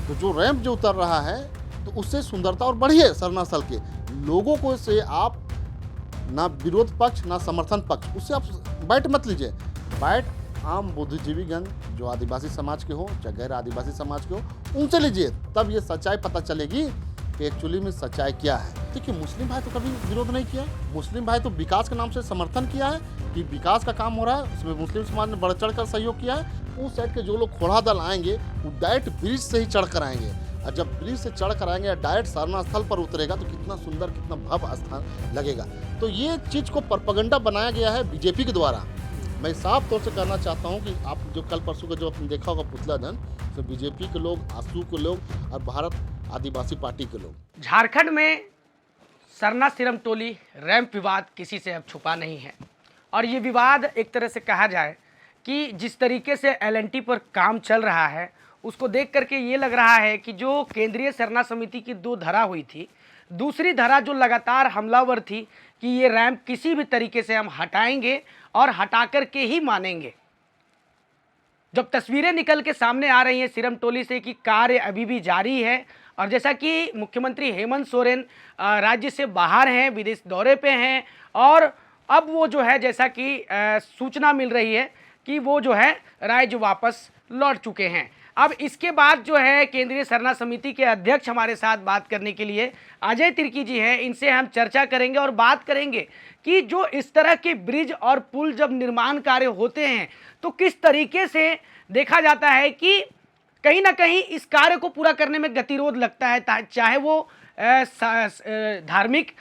तो जो रैंप जो उतर रहा है तो उससे सुंदरता और बढ़ी है सरना स्थल के लोगों को। से आप ना विरोध पक्ष ना समर्थन पक्ष, उससे आप बैठ मत लीजिए। बैठ आम बुद्धिजीवीगण जो आदिवासी समाज के हो चाहे गैर आदिवासी समाज के हो उनसे लीजिए, तब ये सच्चाई पता चलेगी कि एक्चुअली में सच्चाई क्या है। देखिए मुस्लिम भाई तो कभी विरोध नहीं किया, मुस्लिम भाई तो विकास के नाम से समर्थन किया है कि विकास का काम हो रहा है, उसमें मुस्लिम समाज ने बढ़ चढ़ कर सहयोग किया है। उस साइड के जो लोग खोड़ा दल आएंगे वो डायरेक्ट ब्रिज से ही चढ़ कर आएंगे, और जब ब्रिज से चढ़ कर आएंगे डायरेक्ट सरना स्थल पर उतरेगा तो कितना सुंदर कितना भव्य स्थान लगेगा। तो ये चीज़ को प्रोपेगेंडा बनाया गया है बीजेपी के द्वारा। मैं साफ तौर से कहना चाहता हूं कि आप जो कल परसों का जो आपने देखा होगा पुतला दहन, तो बीजेपी के लोग, आसू के लोग और भारत आदिवासी पार्टी के लोग। झारखंड में सरना सिरम टोली रैंप विवाद किसी से अब छुपा नहीं है, और ये विवाद एक तरह से कहा जाए कि जिस तरीके से एलएनटी पर काम चल रहा है उसको देख करके ये लग रहा है कि जो केंद्रीय सरना समिति की 2 धरा हुई थी, दूसरी धरा जो लगातार हमलावर थी कि ये रैंप किसी भी तरीके से हम हटाएंगे और हटा कर के ही मानेंगे। जब तस्वीरें निकल के सामने आ रही हैं सिरम टोली से कि कार्य अभी भी जारी है, और जैसा कि मुख्यमंत्री हेमंत सोरेन राज्य से बाहर हैं, विदेश दौरे पे हैं, और अब वो जो है जैसा कि सूचना मिल रही है कि वो जो है राज्य वापस लौट चुके हैं। अब इसके बाद जो है केंद्रीय सरना समिति के अध्यक्ष हमारे साथ बात करने के लिए अजय तिर्की जी हैं, इनसे हम चर्चा करेंगे और बात करेंगे कि जो इस तरह के ब्रिज और पुल जब निर्माण कार्य होते हैं तो किस तरीके से देखा जाता है कि कहीं ना कहीं इस कार्य को पूरा करने में गतिरोध लगता है, चाहे वो धार्मिक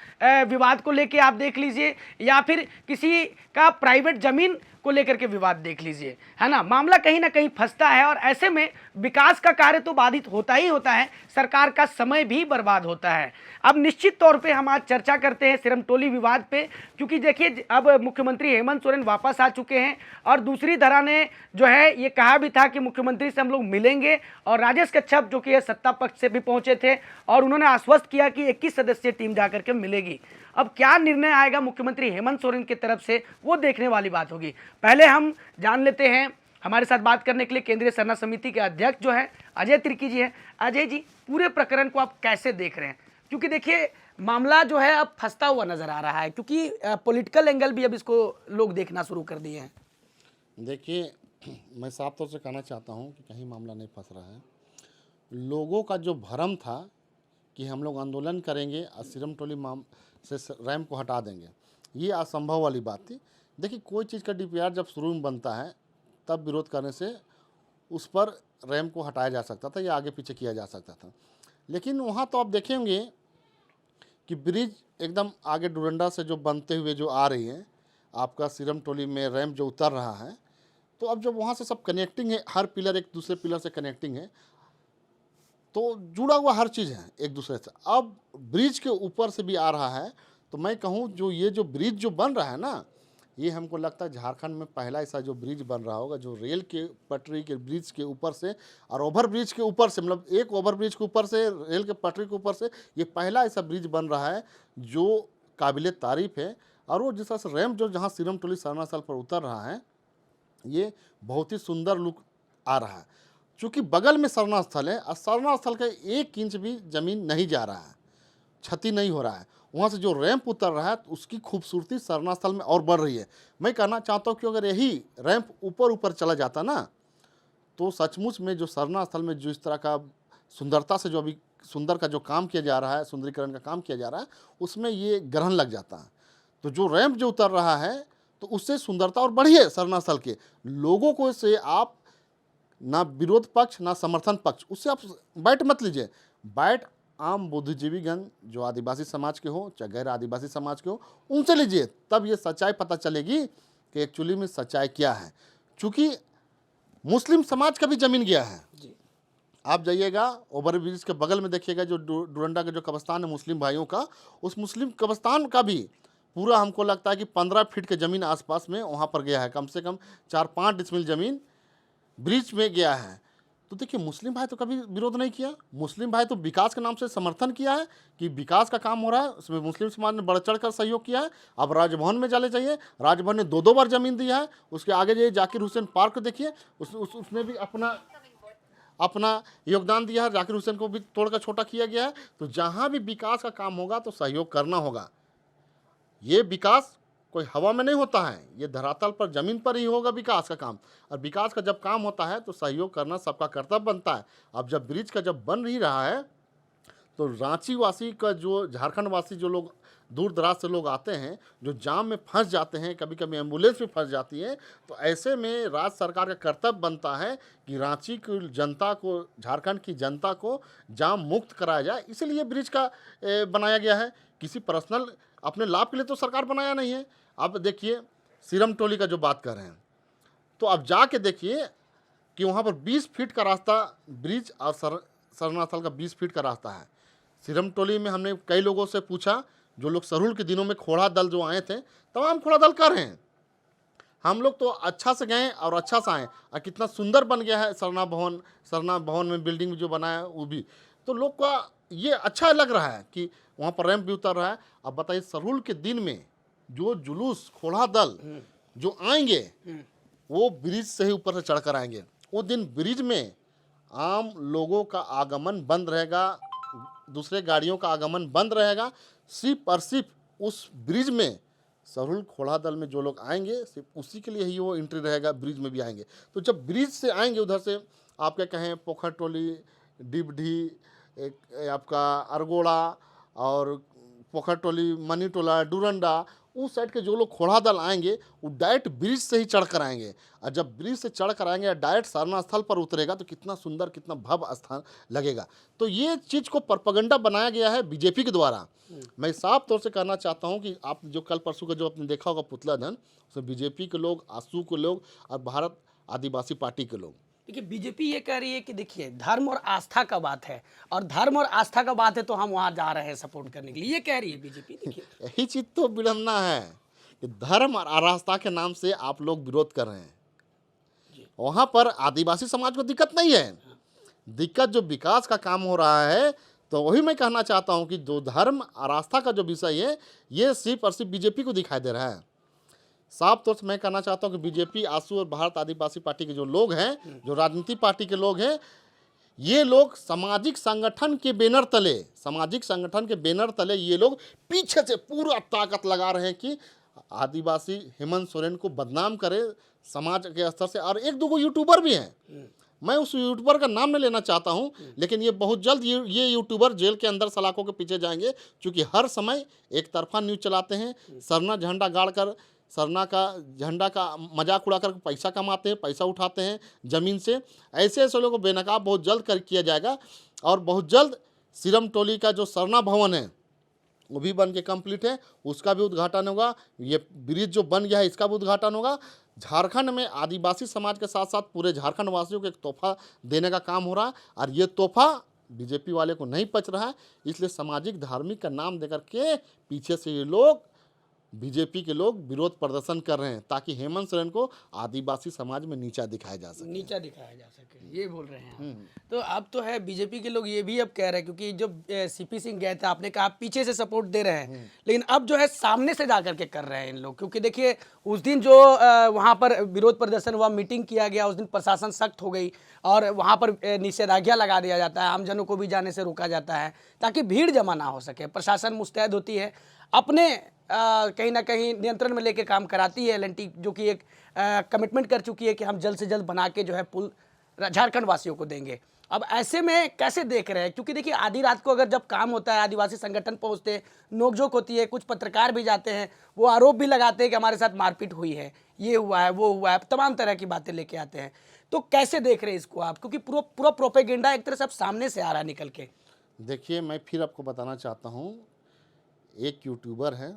विवाद को लेके आप देख लीजिए या फिर किसी का प्राइवेट जमीन को लेकर के विवाद देख लीजिए, है ना। मामला कहीं ना कहीं फंसता है और ऐसे में विकास का कार्य तो बाधित होता ही होता है, सरकार का समय भी बर्बाद होता है। अब निश्चित तौर पे हम आज चर्चा करते हैं सिरम टोली विवाद पे, क्योंकि देखिए अब मुख्यमंत्री हेमंत सोरेन वापस आ चुके हैं और दूसरी धरा ने जो है ये कहा भी था कि मुख्यमंत्री से हम लोग मिलेंगे, और राजेश कच्छप जो कि सत्ता पक्ष से भी पहुंचे थे और उन्होंने आश्वस्त किया कि 21 सदस्यीय टीम जाकर के मिलेगी। अब क्या निर्णय आएगा मुख्यमंत्री हेमंत सोरेन की तरफ से वो देखने वाली बात होगी। पहले हम जान लेते हैं, हमारे साथ बात करने के लिए केंद्रीय सरना समिति के अध्यक्ष जो है अजय तिर्की जी हैं। अजय जी, पूरे प्रकरण को आप कैसे देख रहे हैं, क्योंकि देखिए मामला जो है अब फंसता हुआ नजर आ रहा है, क्योंकि पॉलिटिकल एंगल भी अब इसको लोग देखना शुरू कर दिए हैं। देखिए मैं साफ तौर से कहना चाहता हूं कि कहीं मामला नहीं फंस रहा है। लोगों का जो भ्रम था कि हम लोग आंदोलन करेंगे और सिरम टोली से रैंप को हटा देंगे, ये असंभव वाली बात थी। देखिए कोई चीज़ का डीपीआर जब शुरू में बनता है तब विरोध करने से उस पर रैंप को हटाया जा सकता था या आगे पीछे किया जा सकता था, लेकिन वहाँ तो आप देखेंगे कि ब्रिज एकदम आगे डुरंडा से जो बनते हुए जो आ रही है, आपका सिरम टोली में रैंप जो उतर रहा है, तो अब जब वहाँ से सब कनेक्टिंग है, हर पिलर एक दूसरे पिलर से कनेक्टिंग है, तो जुड़ा हुआ हर चीज़ है एक दूसरे से। अब ब्रिज के ऊपर से भी आ रहा है, तो मैं कहूँ जो ये जो ब्रिज जो बन रहा है ना, ये हमको लगता है झारखंड में पहला ऐसा जो ब्रिज बन रहा होगा जो रेल के पटरी के ब्रिज के ऊपर से और ओवर ब्रिज के ऊपर से, मतलब एक ओवर ब्रिज के ऊपर से रेल के पटरी के ऊपर से, ये पहला ऐसा ब्रिज बन रहा है जो काबिल तारीफ़ है। और वो जिस तरह से रैंप जो जहाँ सिरम टोली सरना स्थल पर उतर रहा है, ये बहुत ही सुंदर लुक आ रहा है। चूँकि बगल में सरना स्थल है और सरना स्थल का 1 इंच भी ज़मीन नहीं जा रहा है, क्षति नहीं हो रहा है, वहाँ से जो रैंप उतर रहा है तो उसकी खूबसूरती सरना स्थल में और बढ़ रही है। मैं कहना चाहता हूँ कि अगर यही रैंप ऊपर ऊपर चला जाता ना, तो सचमुच में जो सरना स्थल में जो इस तरह का सुंदरता से जो अभी सुंदर का जो काम किया जा रहा है, सुंदरीकरण का काम किया जा रहा है, उसमें ये ग्रहण लग जाता है। तो जो रैंप जो उतर रहा है तो उससे सुंदरता और बढ़ी है सरना स्थल के लोगों को। से आप ना विरोध पक्ष ना समर्थन पक्ष, उससे आप बैठ मत लीजिए। बैठ आम बुद्धिजीवीगण जो आदिवासी समाज के हो चाहे गैर आदिवासी समाज के हो उनसे लीजिए, तब ये सच्चाई पता चलेगी कि एक्चुअली में सच्चाई क्या है। चूँकि मुस्लिम समाज का भी ज़मीन गया है जी। आप जाइएगा ओवरब्रिज के बगल में देखिएगा जो डुरंडा का जो कब्रिस्तान है मुस्लिम भाइयों का, उस मुस्लिम कब्रिस्तान का भी पूरा हमको लगता है कि 15 फीट के ज़मीन आसपास में वहाँ पर गया है, कम से कम 4-5 डिसमिल ज़मीन ब्रिज में गया है। तो देखिए मुस्लिम भाई तो कभी विरोध नहीं किया, मुस्लिम भाई तो विकास के नाम से समर्थन किया है कि विकास का काम हो रहा है, उसमें मुस्लिम समाज ने बढ़ चढ़ कर सहयोग किया है। अब राजभवन में चले जाइए, राजभवन ने 2-2 बार ज़मीन दिया है। उसके आगे जाइए जाकिर हुसैन पार्क देखिए, उसमें भी अपना अपना योगदान दिया है, जाकिर हुसैन को भी तोड़कर छोटा किया गया है। तो जहाँ भी विकास का काम होगा तो सहयोग करना होगा। ये विकास कोई हवा में नहीं होता है, ये धरातल पर ज़मीन पर ही होगा विकास का काम। और विकास का जब काम होता है तो सहयोग करना सबका कर्तव्य बनता है। अब जब ब्रिज का जब बन ही रहा है तो रांची वासी का जो झारखंड वासी जो लोग दूर दराज से लोग आते हैं, जो जाम में फंस जाते हैं, कभी कभी एम्बुलेंस भी फंस जाती है, तो ऐसे में राज्य सरकार का कर्तव्य बनता है कि रांची की जनता को, झारखंड की जनता को जाम मुक्त कराया जाए। इसलिए ब्रिज का बनाया गया है। किसी पर्सनल अपने लाभ के लिए तो सरकार बनाया नहीं है। अब देखिए सीरम टोली का जो बात कर रहे हैं, तो अब जाके देखिए कि वहाँ पर 20 फीट का रास्ता ब्रिज और सरना स्थल का 20 फीट का रास्ता है। सीरम टोली में हमने कई लोगों से पूछा, जो लोग सरूल के दिनों में खोड़ा दल जो आए थे, तमाम खोड़ा दल कर रहे हैं। हम लोग तो अच्छा से गए और अच्छा से आए, और कितना सुंदर बन गया है सरना भवन में बिल्डिंग जो बनाया है वो भी, तो लोग का ये अच्छा लग रहा है कि वहाँ पर रैंप भी उतर रहा है। अब बताइए सरूल के दिन में जो जुलूस खोड़ा दल जो आएंगे वो ब्रिज से ही ऊपर से चढ़कर आएंगे। वो दिन ब्रिज में आम लोगों का आगमन बंद रहेगा, दूसरे गाड़ियों का आगमन बंद रहेगा। सिर्फ और सिर्फ उस ब्रिज में सरूल खोड़ा दल में जो लोग आएंगे सिर्फ उसी के लिए ही वो एंट्री रहेगा, ब्रिज में भी आएंगे। तो जब ब्रिज से आएंगे उधर से आप क्या कहें पोखर टोली, डिबढी, एक आपका अरगोड़ा और पोखर टोली, मनी टोला, डुरंडा, उस साइड के जो लोग खोड़ा दल आएंगे वो डायरेक्ट ब्रिज से ही चढ़ कर आएंगे। और जब ब्रिज से चढ़ कर आएंगे डायरेक्ट सरना स्थल पर उतरेगा तो कितना सुंदर, कितना भव्य स्थान लगेगा। तो ये चीज़ को प्रोपेगेंडा बनाया गया है बीजेपी के द्वारा। मैं साफ तौर से कहना चाहता हूँ कि आप जो कल परसों का जो आपने देखा होगा पुतला दहन, उसमें बीजेपी के लोग, आसू के लोग और भारत आदिवासी पार्टी के लोग। देखिए बीजेपी ये कह रही है कि देखिए धर्म और आस्था का बात है, और धर्म और आस्था का बात है तो हम वहाँ जा रहे हैं सपोर्ट करने के लिए, ये कह रही है बीजेपी। देखिए यही चीज़ तो विडम्बना है कि धर्म और आस्था के नाम से आप लोग विरोध कर रहे हैं। वहाँ पर आदिवासी समाज को दिक्कत नहीं है, दिक्कत जो विकास का काम हो रहा है। तो वही मैं कहना चाहता हूँ कि जो धर्म और आस्था का जो विषय है ये सिर्फ और सिर्फ बीजेपी को दिखाई दे रहा है। साफ तौर से मैं कहना चाहता हूँ कि बीजेपी, आसू और भारत आदिवासी पार्टी के जो लोग हैं, जो राजनीतिक पार्टी के लोग हैं, ये लोग सामाजिक संगठन के बैनर तले ये लोग पीछे से पूरा ताकत लगा रहे हैं कि आदिवासी हेमंत सोरेन को बदनाम करे समाज के स्तर से। और एक दो यूट्यूबर भी हैं, मैं उस यूट्यूबर का नाम नहीं लेना चाहता हूं, लेकिन ये बहुत जल्द ये यूट्यूबर जेल के अंदर सलाखों के पीछे जाएंगे, क्योंकि हर समय एक तरफा न्यूज़ चलाते हैं। सरना झंडा गाड़कर, सरना का झंडा का मजाक उड़ाकर पैसा कमाते हैं, पैसा उठाते हैं ज़मीन से। ऐसे ऐसे लोगों को बेनकाब बहुत जल्द किया जाएगा। और बहुत जल्द सीरम टोली का जो सरना भवन है वो भी बन के कंप्लीट है, उसका भी उद्घाटन होगा। ये ब्रिज जो बन गया है इसका भी उद्घाटन होगा। झारखंड में आदिवासी समाज के साथ साथ पूरे झारखंड वासियों को एक तोहफा देने का काम हो रहा है, और ये तोहफा बीजेपी वाले को नहीं पच रहा है। इसलिए सामाजिक धार्मिक का नाम देकर के पीछे से ये लोग, बीजेपी के लोग विरोध प्रदर्शन कर रहे हैं, ताकि हेमंत सोरेन को आदिवासी समाज में नीचा दिखाया जा सके, ये बोल रहे हैं। तो अब तो है बीजेपी के लोग ये भी अब कह रहे हैं, क्योंकि जब सीपी सिंह गए थे आपने कहा पीछे से सपोर्ट दे रहे हैं, लेकिन अब जो है सामने से जाकर के कर रहे हैं इन लोग। क्योंकि देखिए उस दिन जो वहाँ पर विरोध प्रदर्शन हुआ, मीटिंग किया गया, उस दिन प्रशासन सख्त हो गई और वहाँ पर निषेधाज्ञा लगा दिया जाता है, आमजनों को भी जाने से रोका जाता है ताकि भीड़ जमा ना हो सके। प्रशासन मुस्तैद होती है, अपने कहीं ना कहीं नियंत्रण में लेके काम कराती है। एलएनटी जो कि एक कमिटमेंट कर चुकी है कि हम जल्द से जल्द बना के जो है पुल झारखंड वासियों को देंगे। अब ऐसे में कैसे देख रहे हैं, क्योंकि देखिए आधी रात को अगर जब काम होता है, आदिवासी संगठन पहुंचते हैं, नोकझोंक होती है, कुछ पत्रकार भी जाते हैं, वो आरोप भी लगाते हैं कि हमारे साथ मारपीट हुई है, ये हुआ है, वो हुआ है, तमाम तरह की बातें लेके आते हैं। तो कैसे देख रहे हैं इसको आप, क्योंकि पूरा प्रोपेगेंडा एक तरह से अब सामने से आ रहा है निकल के। देखिए मैं फिर आपको बताना चाहता हूँ, एक यूट्यूबर है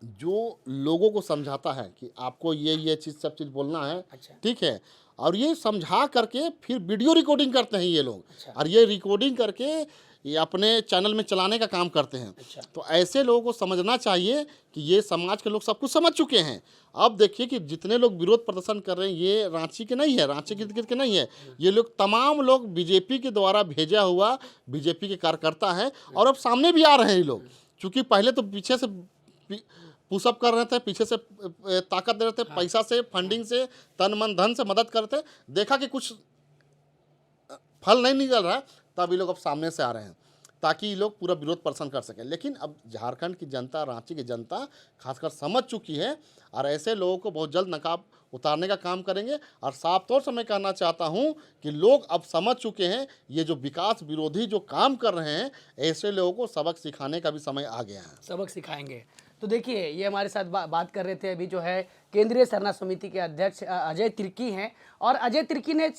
जो लोगों को समझाता है कि आपको ये चीज़ सब चीज़ बोलना है, ठीक है, और ये समझा करके फिर वीडियो रिकॉर्डिंग करते हैं ये लोग, और ये रिकॉर्डिंग करके ये अपने चैनल में चलाने का काम करते हैं। तो ऐसे लोगों को समझना चाहिए कि ये समाज के लोग सब कुछ समझ चुके हैं। अब देखिए कि जितने लोग विरोध प्रदर्शन कर रहे हैं ये रांची के नहीं है, रांची के नहीं है, ये लोग तमाम लोग बीजेपी के द्वारा भेजा हुआ बीजेपी के कार्यकर्ता है। और अब सामने भी आ रहे हैं ये लोग, चूँकि पहले तो पीछे से पुशअप कर रहे थे, पीछे से ताकत दे रहे थे, पैसा से, फंडिंग से, तन मन धन से मदद करते, देखा कि कुछ फल नहीं निकल रहा, तब ये लोग अब सामने से आ रहे हैं ताकि ये लोग पूरा विरोध प्रदर्शन कर सकें। लेकिन अब झारखंड की जनता, रांची की जनता खासकर समझ चुकी है और ऐसे लोगों को बहुत जल्द नकाब उतारने का काम करेंगे। और साफ तौर से मैं कहना चाहता हूं कि लोग अब समझ चुके हैं ये जो विकास विरोधी जो काम कर रहे हैं, ऐसे लोगों को सबक सिखाने का भी समय आ गया है। सबक सिखाएंगे। तो देखिए, ये हमारे साथ बात कर रहे थे अभी जो है केंद्रीय सरना समिति के अध्यक्ष अजय तिर्की हैं, और अजय तिर्की ने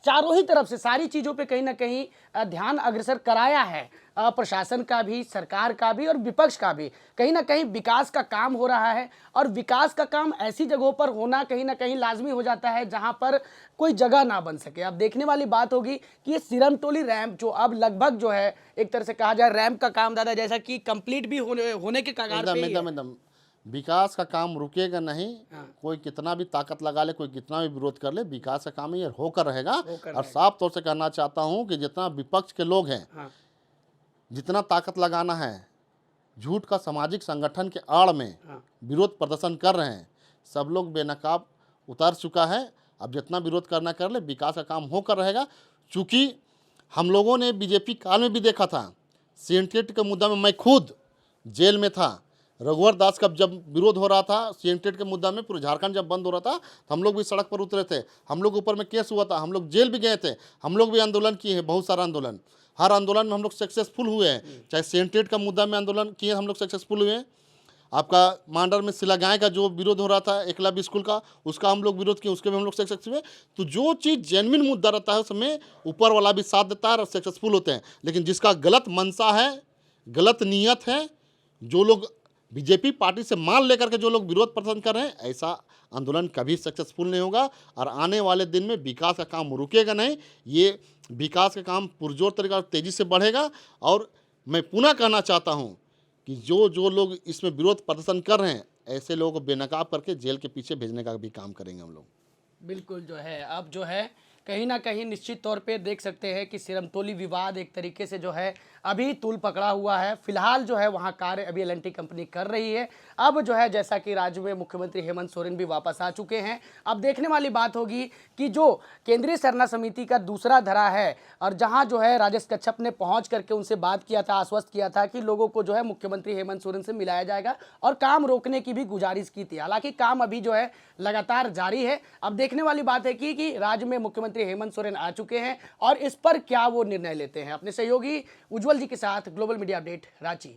चारों ही तरफ से सारी चीज़ों पे कहीं ना कहीं ध्यान अग्रसर कराया है, प्रशासन का भी, सरकार का भी और विपक्ष का भी। कहीं ना कहीं विकास का काम हो रहा है, और विकास का काम ऐसी जगहों पर होना कहीं ना कहीं लाजमी हो जाता है जहां पर कोई जगह ना बन सके। अब देखने वाली बात होगी कि ये सिरमटोली रैंप जो अब लगभग जो है एक तरह से कहा जाए रैंप का काम दादा जैसा कि कंप्लीट भी होने के कगार पे ही है। एकदम विकास का काम रुकेगा नहीं। हाँ। कोई कितना भी ताकत लगा ले, कोई कितना भी विरोध कर ले, विकास का काम ये होकर रहेगा। होकर और साफ तौर से कहना चाहता हूं कि जितना विपक्ष के लोग हैं, हाँ। जितना ताकत लगाना है, झूठ का सामाजिक संगठन के आड़ में हाँ। विरोध प्रदर्शन कर रहे हैं, सब लोग बेनकाब उतर चुका है। अब जितना विरोध करना कर ले, विकास का काम होकर रहेगा। चूँकि हम लोगों ने बीजेपी काल में भी देखा था, सीएनटेट के मुद्दा में मैं खुद जेल में था। रघुवर दास का जब विरोध हो रहा था सीएनटेट के मुद्दा में, पूरे झारखंड जब बंद हो रहा था, तो हम लोग भी सड़क पर उतरे थे, हम लोग ऊपर में केस हुआ था, हम लोग जेल भी गए थे, हम लोग भी आंदोलन किए हैं, बहुत सारा आंदोलन। हर आंदोलन में हम लोग सक्सेसफुल हुए हैं। चाहे सीएनटेट का मुद्दा में आंदोलन किए, हम लोग सक्सेसफुल हुए हैं। आपका मांडर में सिलागाय का जो विरोध हो रहा था एकलव्य स्कूल का, उसका हम लोग विरोध किए, उसके भी हम लोग सक्सेसफुल हुए। तो जो चीज़ जेन्युइन मुद्दा रहता है उसमें ऊपर वाला भी साथ देता है और सक्सेसफुल होते हैं। लेकिन जिसका गलत मंशा है, गलत नीयत है, जो लोग बीजेपी पार्टी से मान लेकर के जो लोग विरोध प्रदर्शन कर रहे हैं, ऐसा आंदोलन कभी सक्सेसफुल नहीं होगा। और आने वाले दिन में विकास का काम रुकेगा नहीं, ये विकास का काम पुरजोर तरीका और तेज़ी से बढ़ेगा। और मैं पुनः कहना चाहता हूँ कि जो लोग इसमें विरोध प्रदर्शन कर रहे हैं, ऐसे लोगों को बेनकाब करके जेल के पीछे भेजने का भी काम करेंगे हम लोग। बिल्कुल जो है अब जो है कहीं ना कहीं निश्चित तौर पे देख सकते हैं कि सिरमटोली विवाद एक तरीके से जो है अभी तूल पकड़ा हुआ है। फिलहाल जो है वहाँ कार्य अभी एल&टी कंपनी कर रही है। अब जो है जैसा कि राज्य में मुख्यमंत्री हेमंत सोरेन भी वापस आ चुके हैं। अब देखने वाली बात होगी कि जो केंद्रीय सरना समिति का दूसरा धरा है, और जहाँ जो है राजेश कच्छप ने पहुँच करके उनसे बात किया था, आश्वस्त किया था कि लोगों को जो है मुख्यमंत्री हेमंत सोरेन से मिलाया जाएगा और काम रोकने की भी गुजारिश की थी। हालांकि काम अभी जो है लगातार जारी है। अब देखने वाली बात है कि राज्य में मुख्यमंत्री हेमंत सोरेन आ चुके हैं और इस पर क्या वो निर्णय लेते हैं। अपने सहयोगी उज्जवल जी के साथ ग्लोबल मीडिया अपडेट, रांची।